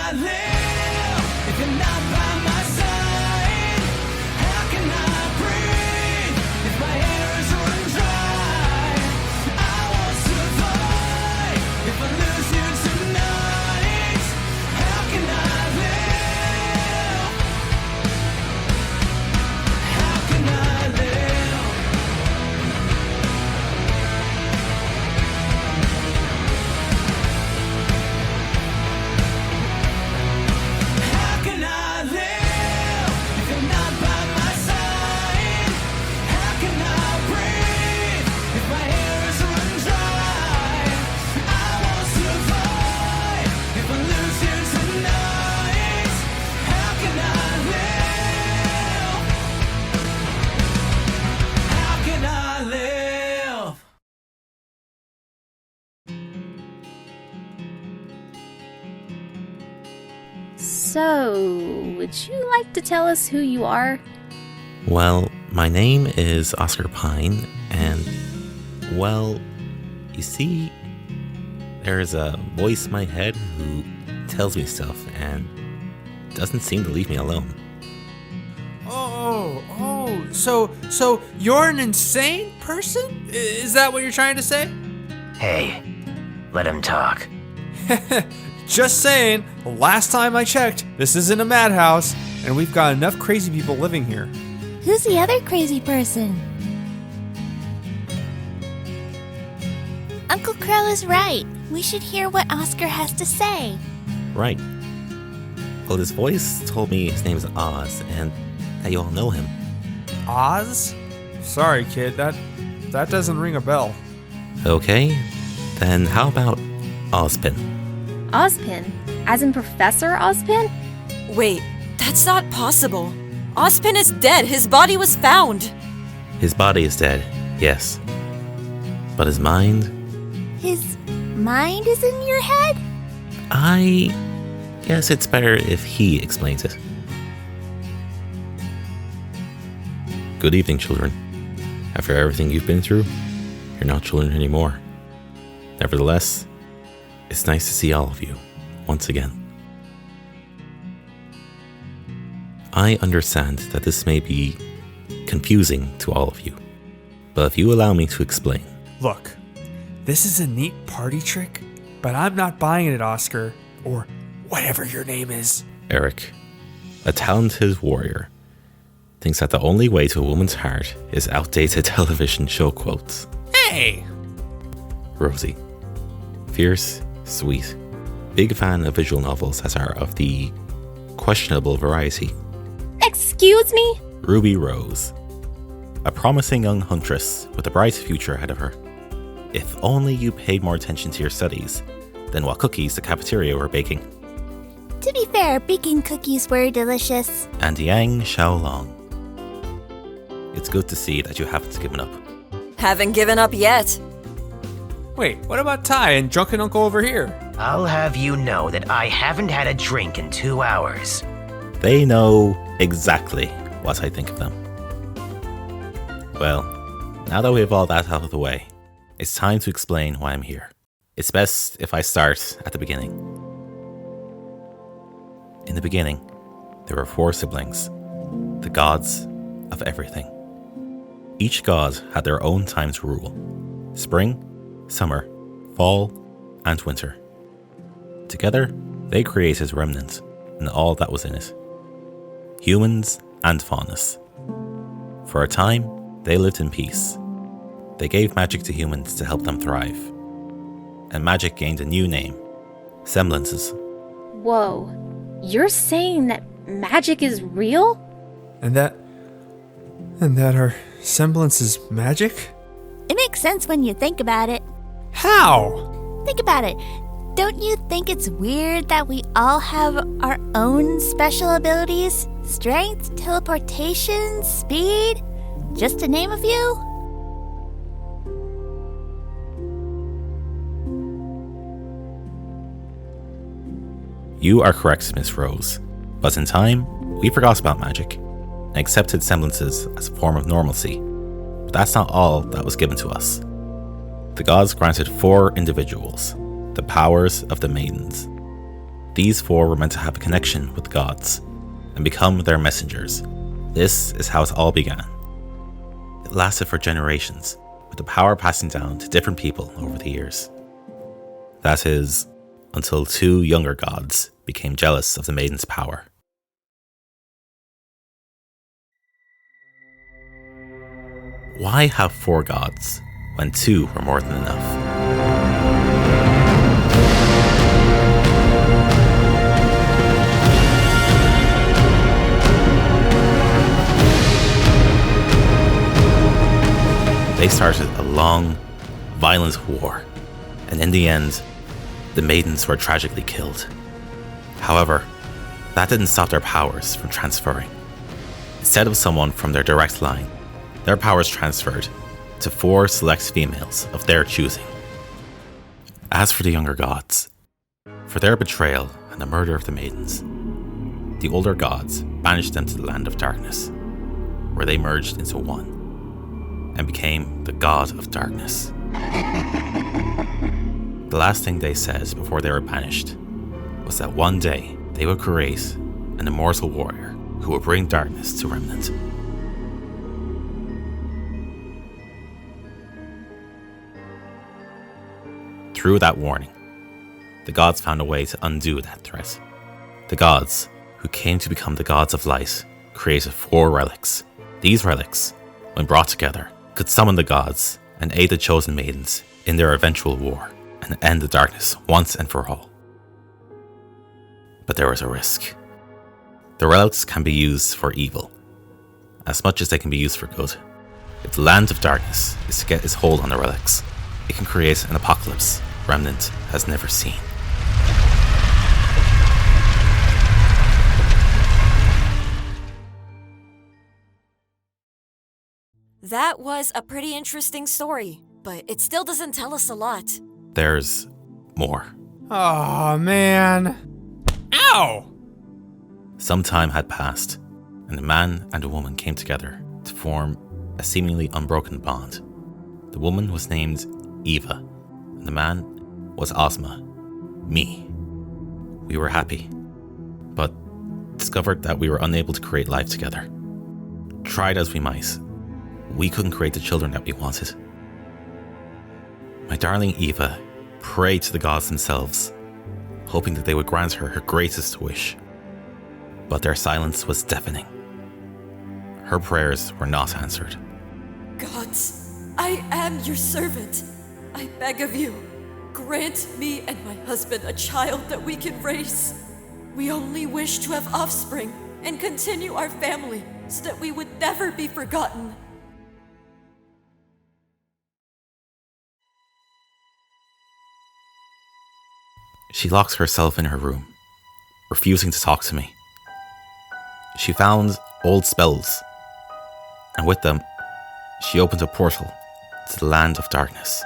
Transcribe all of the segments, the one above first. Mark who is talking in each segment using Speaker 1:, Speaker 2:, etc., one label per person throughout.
Speaker 1: I live if you're not by my side? How can I breathe if my hair is run dry? I won't survive if I lose you tonight. How can I live? How can I live? How can I live if you're not by my side? How can I breathe if my hair is run dry? I won't survive if I lose you tonight. How can I live? How can I live?
Speaker 2: So, would you like to tell us who you are?
Speaker 3: Well, my name is Oscar Pine, and, well, you see, there's a voice in my head who tells me stuff and doesn't seem to leave me alone.
Speaker 4: So you're an insane person? Is that what you're trying to say?
Speaker 5: Hey, let him talk.
Speaker 4: Just saying, last time I checked, this isn't a madhouse, and we've got enough crazy people living here.
Speaker 6: Who's the other crazy person? Uncle Krell is right. We should hear what Oscar has to say.
Speaker 3: Right. Well, this voice told me his name is Oz, and that you all know him.
Speaker 4: Oz? Sorry, kid, that doesn't ring a bell.
Speaker 3: Okay, then how about Ozpin?
Speaker 2: Ozpin? As in Professor Ozpin?
Speaker 7: Wait, that's not possible. Ozpin is dead. His body was found.
Speaker 3: His body is dead, yes. But his mind?
Speaker 6: His mind is in your head?
Speaker 3: I guess it's better if he explains it. Good evening, children. After everything you've been through, you're not children anymore. Nevertheless, it's nice to see all of you, once again. I understand that this may be confusing to all of you, but if you allow me to explain.
Speaker 4: Look, this is a neat party trick, but I'm not buying it, Oscar, or whatever your name is.
Speaker 3: Eric, a talented warrior, thinks that the only way to a woman's heart is outdated television show quotes.
Speaker 4: Hey!
Speaker 3: Rosie, fierce, sweet, big fan of visual novels as are of the questionable variety.
Speaker 2: Excuse me?
Speaker 3: Ruby Rose, a promising young huntress with a bright future ahead of her. If only you paid more attention to your studies than what cookies the cafeteria were baking.
Speaker 6: To be fair, baking cookies were delicious.
Speaker 3: And Yang Xiaolong. It's good to see that you haven't given up.
Speaker 7: Haven't given up yet.
Speaker 4: Wait, what about Ty and Drunken Uncle over here?
Speaker 5: I'll have you know that I haven't had a drink in 2 hours.
Speaker 3: They know exactly what I think of them. Well, now that we have all that out of the way, it's time to explain why I'm here. It's best if I start at the beginning. In the beginning, there were 4 siblings, the gods of everything. Each god had their own time to rule: spring, summer, fall, and winter. Together, they created Remnant and all that was in it. Humans and faunus. For a time, they lived in peace. They gave magic to humans to help them thrive. And magic gained a new name: semblances.
Speaker 2: Whoa. You're saying that magic is real?
Speaker 4: And that our semblance is magic?
Speaker 6: It makes sense when you think about it.
Speaker 4: How?
Speaker 6: Think about it. Don't you think it's weird that we all have our own special abilities? Strength, teleportation, speed? Just to name a few?
Speaker 3: You are correct, Miss Rose. But in time, we forgot about magic and accepted semblances as a form of normalcy. But that's not all that was given to us. The gods granted 4 individuals the powers of the maidens. these four were meant to have a connection with the gods and become their messengers. This is how it all began. It lasted for generations, with the power passing down to different people over the years. That is, until two younger gods became jealous of the maiden's power. Why have four gods when two were more than enough? They started a long, violent war, and in the end, the maidens were tragically killed. However, that didn't stop their powers from transferring. Instead of someone from their direct line, their powers transferred to four select females of their choosing. As for the younger gods, for their betrayal and the murder of the maidens, the older gods banished them to the land of darkness, where they merged into one and became the god of darkness. The last thing they said before they were banished was that one day they would create an immortal warrior who would bring darkness to Remnant. Through that warning, the gods found a way to undo that threat. The gods, who came to become the gods of light, created four relics. These relics, when brought together, could summon the gods and aid the chosen maidens in their eventual war and end the darkness once and for all. But there was a risk. The relics can be used for evil, as much as they can be used for good. If the land of darkness is to get its hold on the relics, it can create an apocalypse Remnant has never seen.
Speaker 7: That was a pretty interesting story, but it still doesn't tell us a lot.
Speaker 3: There's more.
Speaker 4: Oh, man. Ow!
Speaker 3: Some time had passed, and a man and a woman came together to form a seemingly unbroken bond. The woman was named Eva, and the man was Ozma, me. We were happy, but discovered that we were unable to create life together. Tried as we might, we couldn't create the children that we wanted. My darling Eva prayed to the gods themselves, hoping that they would grant her her greatest wish. But their silence was deafening. Her prayers were not answered.
Speaker 7: Gods, I am your servant. I beg of you, grant me and my husband a child that we can raise. We only wish to have offspring and continue our family so that we would never be forgotten.
Speaker 3: She locked herself in her room, refusing to talk to me. She found old spells, and with them, she opened a portal to the land of darkness.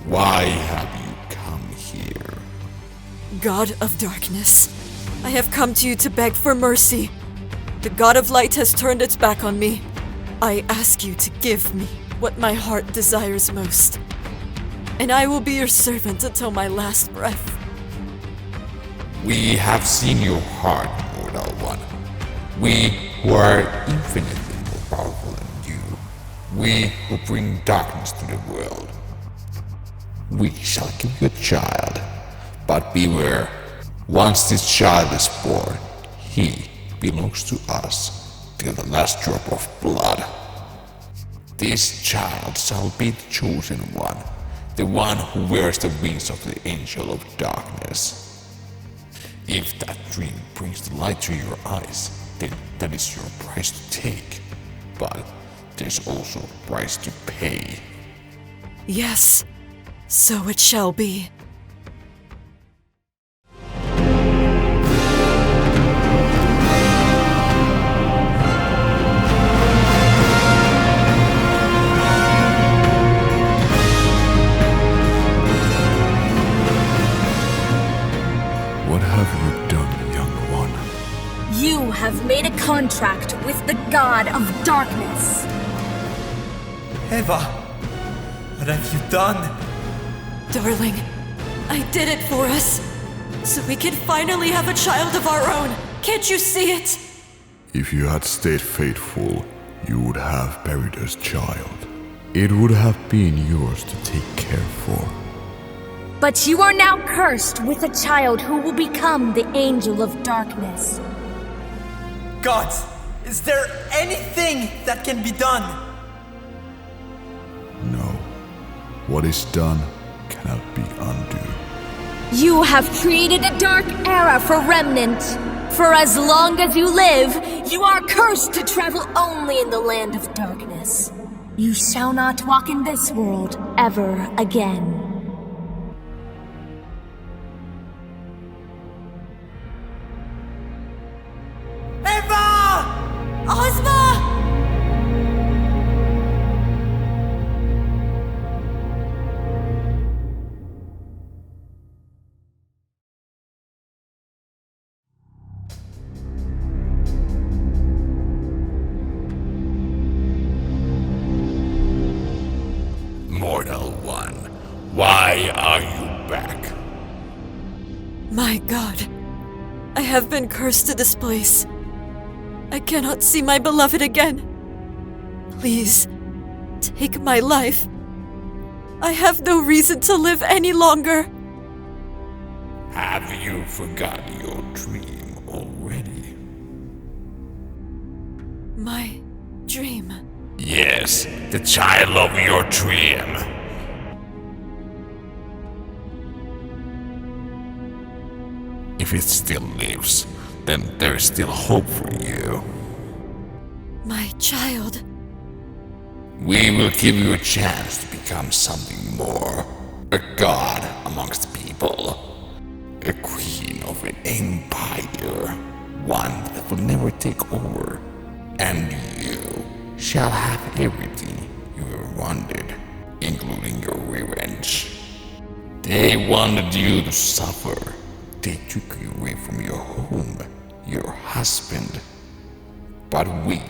Speaker 8: Why have you come here?
Speaker 7: God of darkness, I have come to you to beg for mercy. The God of light has turned its back on me. I ask you to give me what my heart desires most, and I will be your servant until my last breath.
Speaker 8: We have seen your heart, mortal one. We who are infinitely more powerful than you. We who bring darkness to the world. We shall give you a child, but beware. Once this child is born, he belongs to us till the last drop of blood. This child shall be the chosen one, the one who wears the wings of the angel of darkness. If that dream brings the light to your eyes, then that is your price to take. But there's also a price to pay.
Speaker 7: Yes, so it shall be.
Speaker 8: What have you done, young one?
Speaker 9: You have made a contract with the god of darkness.
Speaker 4: Eva, what have you done?
Speaker 7: Darling, I did it for us. So we can finally have a child of our own. Can't you see it?
Speaker 8: If you had stayed faithful, you would have buried this child. It would have been yours to take care for.
Speaker 9: But you are now cursed with a child who will become the angel of darkness.
Speaker 4: Gods, is there anything that can be done?
Speaker 8: No. What is done cannot be undone.
Speaker 9: You have created a dark era for Remnant. For as long as you live, you are cursed to travel only in the land of darkness. You shall not walk in this world ever again.
Speaker 4: Eva!
Speaker 7: Ozma!
Speaker 8: Mortal one, why are you back?
Speaker 7: My God, I have been cursed to this place. I cannot see my beloved again. Please, take my life. I have no reason to live any longer.
Speaker 8: Have you forgotten your dream already?
Speaker 7: My dream.
Speaker 8: Yes, the child of your dream. If it still lives, then there is still hope for you.
Speaker 7: My child.
Speaker 8: We will give you a chance to become something more. A god amongst people. A queen of an empire. One that will never take over. And you shall have everything you ever wanted, including your revenge. They wanted you to suffer. They took you away from your home, your husband. But we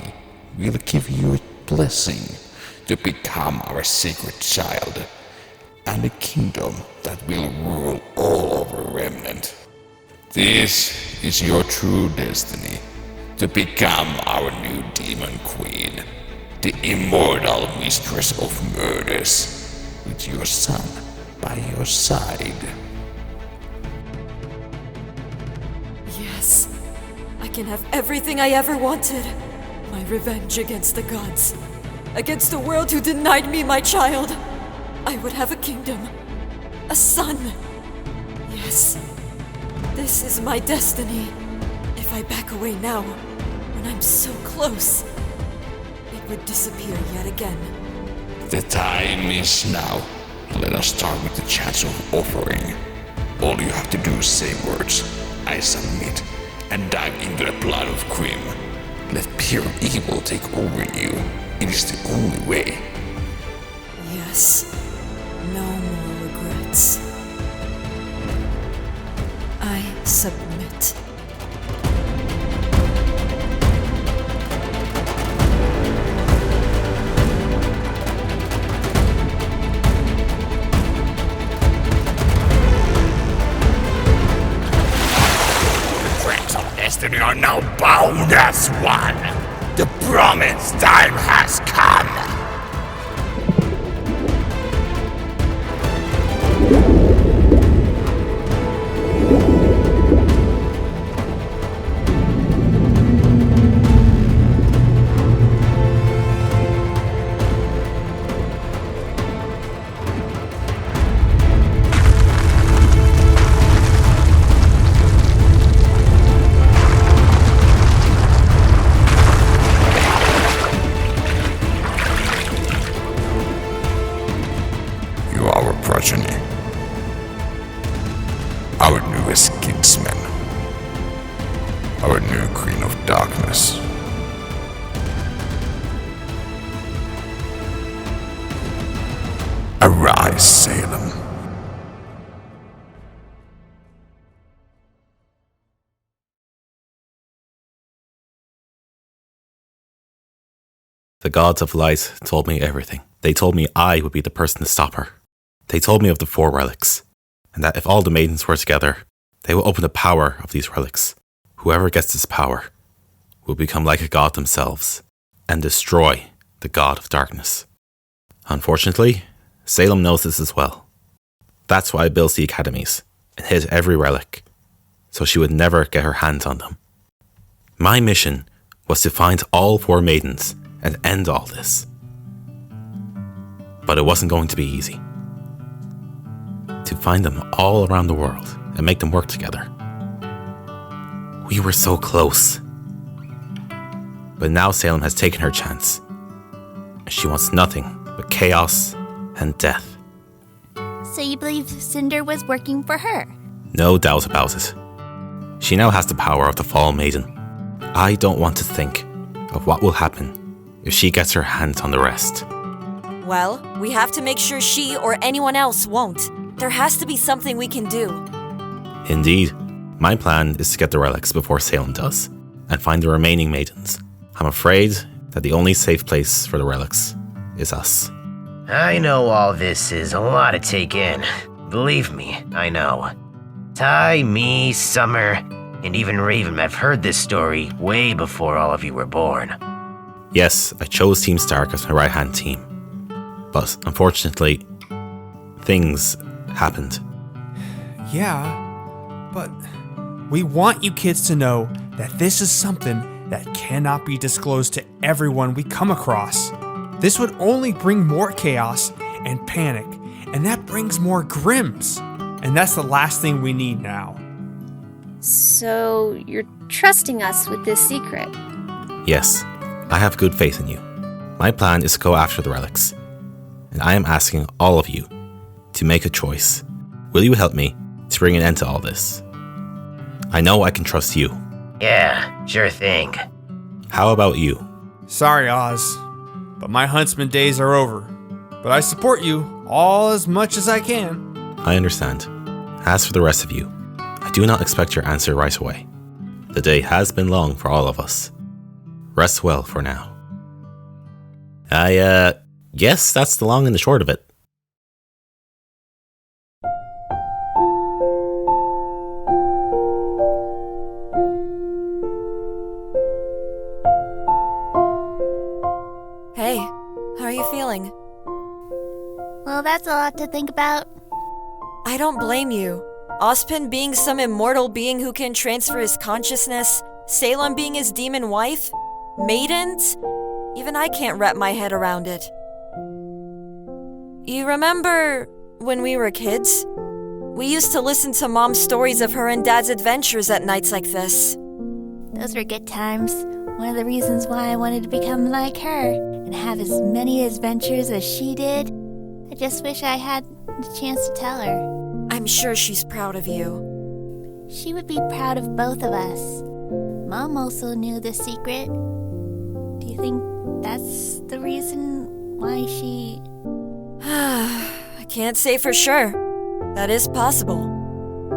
Speaker 8: will give you a blessing to become our sacred child, and a kingdom that will rule all over Remnant. This is your true destiny, to become our new demon queen, the immortal mistress of murders, with your son by your side.
Speaker 7: Yes, I can have everything I ever wanted. My revenge against the gods. Against the world who denied me my child. I would have a kingdom. A son. Yes, this is my destiny. If I back away now, when I'm so close, it would disappear yet again.
Speaker 8: The time is now. Let us start with the chance of offering. All you have to do is say words. I submit, and dive into the blood of Grim. Let pure evil take over you. It is the only way.
Speaker 7: Yes, no more regrets. I submit.
Speaker 8: Destiny are now bound as one. The promised time has come. progeny. Our newest kinsman. Our new Queen of Darkness. Arise, Salem.
Speaker 3: The gods of light told me everything. They told me I would be the person to stop her. They told me of the 4 relics, and that if all the maidens were together, they will open the power of these relics. Whoever gets this power will become like a god themselves and destroy the god of darkness. Unfortunately, Salem knows this as well. That's why I built the academies and hid every relic, so she would never get her hands on them. My mission was to find all 4 maidens and end all this. But it wasn't going to be easy. To find them all around the world and make them work together. We were so close. But now Salem has taken her chance. She wants nothing but chaos and death.
Speaker 6: So you believe Cinder was working for her?
Speaker 3: No doubt about it. She now has the power of the Fallen Maiden. I don't want to think of what will happen if she gets her hands on the rest.
Speaker 7: Well, we have to make sure she or anyone else won't. There has to be something we can do.
Speaker 3: Indeed. My plan is to get the relics before Salem does, and find the remaining maidens. I'm afraid that the only safe place for the relics is us.
Speaker 5: I know all this is a lot to take in. Believe me, I know. Ty, me, Summer, and even Raven have heard this story way before all of you were born.
Speaker 3: Yes, I chose Team Stark as my right-hand team. But unfortunately, things happened.
Speaker 4: Yeah, but we want you kids to know that this is something that cannot be disclosed to everyone we come across. This would only bring more chaos and panic, and that brings more Grims. And that's the last thing we need now.
Speaker 2: So you're trusting us with this secret?
Speaker 3: Yes, I have good faith in you. My plan is to go after the relics, and I am asking all of you to make a choice. Will you help me to bring an end to all this? I know I can trust you.
Speaker 5: Yeah, sure thing.
Speaker 3: How about you?
Speaker 4: Sorry, Oz, but my huntsman days are over. But I support you all as much as I can.
Speaker 3: I understand. As for the rest of you, I do not expect your answer right away. The day has been long for all of us. Rest well for now. I guess that's the long and the short of it.
Speaker 7: Hey, how are you feeling?
Speaker 6: Well, that's a lot to think about.
Speaker 7: I don't blame you. Ozpin being some immortal being who can transfer his consciousness, Salem being his demon wife, maidens? Even I can't wrap my head around it. You remember when we were kids? We used to listen to Mom's stories of her and Dad's adventures at nights like this.
Speaker 6: Those were good times. One of the reasons why I wanted to become like her and have as many adventures as she did. I just wish I had the chance to tell her.
Speaker 7: I'm sure she's proud of you.
Speaker 6: She would be proud of both of us. Mom also knew the secret. Do you think that's the reason why she...
Speaker 7: I can't say for sure. That is possible.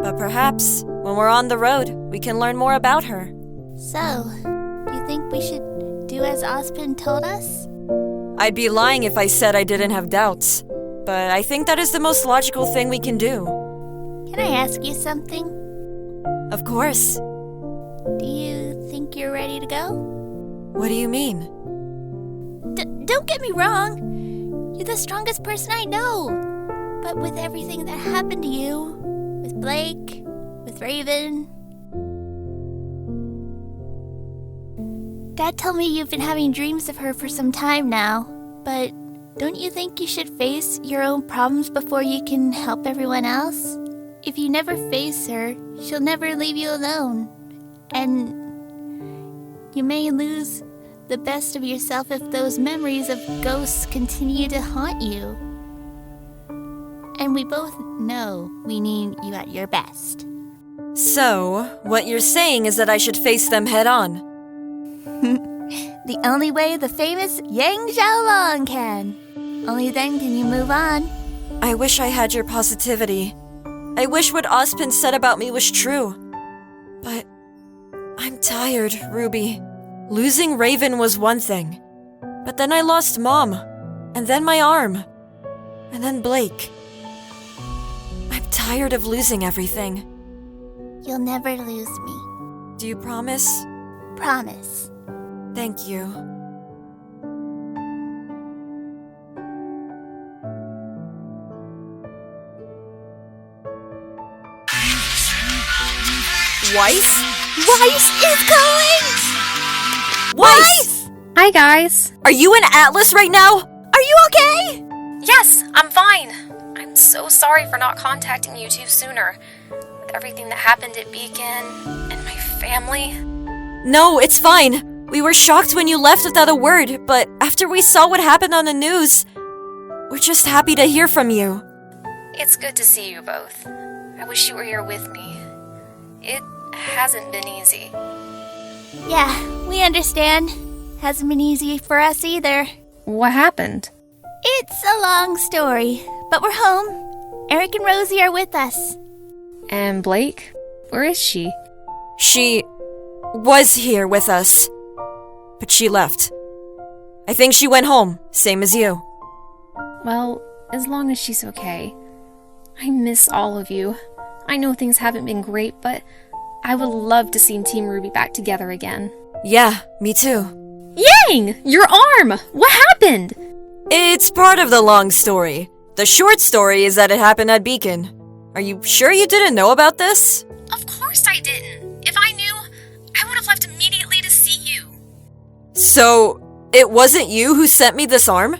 Speaker 7: But perhaps, when we're on the road, we can learn more about her.
Speaker 6: So, do you think we should do as Ozpin told us?
Speaker 7: I'd be lying if I said I didn't have doubts. But I think that is the most logical thing we can do.
Speaker 6: Can I ask you something?
Speaker 7: Of course.
Speaker 6: Do you think you're ready to go?
Speaker 7: What do you mean?
Speaker 6: Don't get me wrong. You're the strongest person I know. But with everything that happened to you, with Blake, with Raven... Dad told me you've been having dreams of her for some time now, but don't you think you should face your own problems before you can help everyone else? If you never face her, she'll never leave you alone. And you may lose the best of yourself if those memories of ghosts continue to haunt you. And we both know we need you at your best.
Speaker 7: So, what you're saying is that I should face them head on.
Speaker 6: The only way the famous Yang Xiaolong can. Only then can you move on.
Speaker 7: I wish I had your positivity. I wish what Ozpin said about me was true. But I'm tired, Ruby. Losing Raven was one thing. But then I lost Mom. And then my arm. And then Blake. I'm tired of losing everything.
Speaker 6: You'll never lose me.
Speaker 7: Do you promise?
Speaker 6: Promise.
Speaker 7: Thank you. Weiss?
Speaker 6: Weiss is calling!
Speaker 7: Weiss!
Speaker 2: Hi, guys.
Speaker 7: Are you in Atlas right now? Are you okay?
Speaker 2: Yes, I'm fine. I'm so sorry for not contacting you two sooner. With everything that happened at Beacon and my family.
Speaker 7: No, it's fine. We were shocked when you left without a word, but after we saw what happened on the news, we're just happy to hear from you.
Speaker 2: It's good to see you both. I wish you were here with me. It hasn't been easy.
Speaker 6: Yeah, we understand. Hasn't been easy for us either.
Speaker 2: What happened?
Speaker 6: It's a long story, but we're home. Eric and Rosie are with us.
Speaker 2: And Blake? Where is she?
Speaker 7: She was here with us, but she left. I think she went home, same as you.
Speaker 2: Well, as long as she's okay. I miss all of you. I know things haven't been great, but I would love to see Team RWBY back together again.
Speaker 7: Yeah, me too.
Speaker 2: Yang! Your arm! What happened?
Speaker 7: It's part of the long story. The short story is that it happened at Beacon. Are you sure you didn't know about this?
Speaker 2: Of course I didn't. If I knew, I would have left immediately to see you.
Speaker 7: So, it wasn't you who sent me this arm?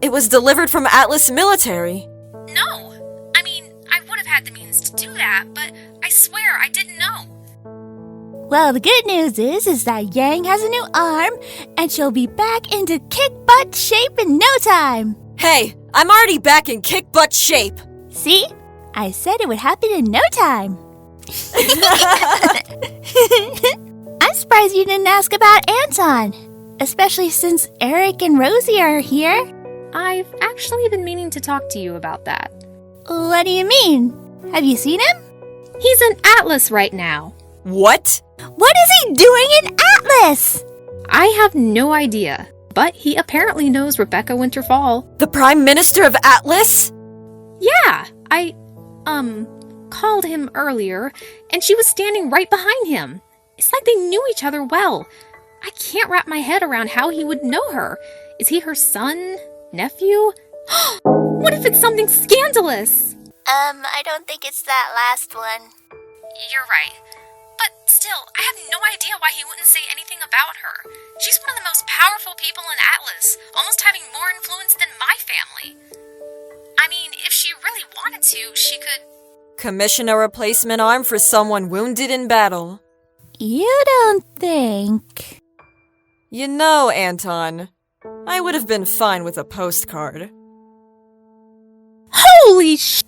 Speaker 7: It was delivered from Atlas Military.
Speaker 2: No. I mean, I would have had the means to do that, but I swear I didn't know.
Speaker 6: Well, the good news is that Yang has a new arm, and she'll be back into kick-butt shape in no time.
Speaker 7: Hey, I'm already back in kick-butt shape.
Speaker 6: See? I said it would happen in no time. I'm surprised you didn't ask about Anton, especially since Eric and Rosie are here.
Speaker 2: I've actually been meaning to talk to you about that.
Speaker 6: What do you mean? Have you seen him?
Speaker 2: He's in Atlas right now.
Speaker 7: What?
Speaker 6: What is he doing in Atlas?
Speaker 2: I have no idea, but he apparently knows Rebecca Winterfall.
Speaker 7: The Prime Minister of Atlas?
Speaker 2: Yeah, I, called him earlier, and she was standing right behind him. It's like they knew each other well. I can't wrap my head around how he would know her. Is he her son? Nephew? What if it's something scandalous?
Speaker 6: I don't think it's that last one.
Speaker 2: You're right. But still, I have no idea why he wouldn't say anything about her. She's one of the most powerful people in Atlas, almost having more influence than my family. I mean, if she really wanted to, she could...
Speaker 7: Commission a replacement arm for someone wounded in battle.
Speaker 6: You don't think...
Speaker 7: You know, Anton, I would have been fine with a postcard.
Speaker 2: Holy sh!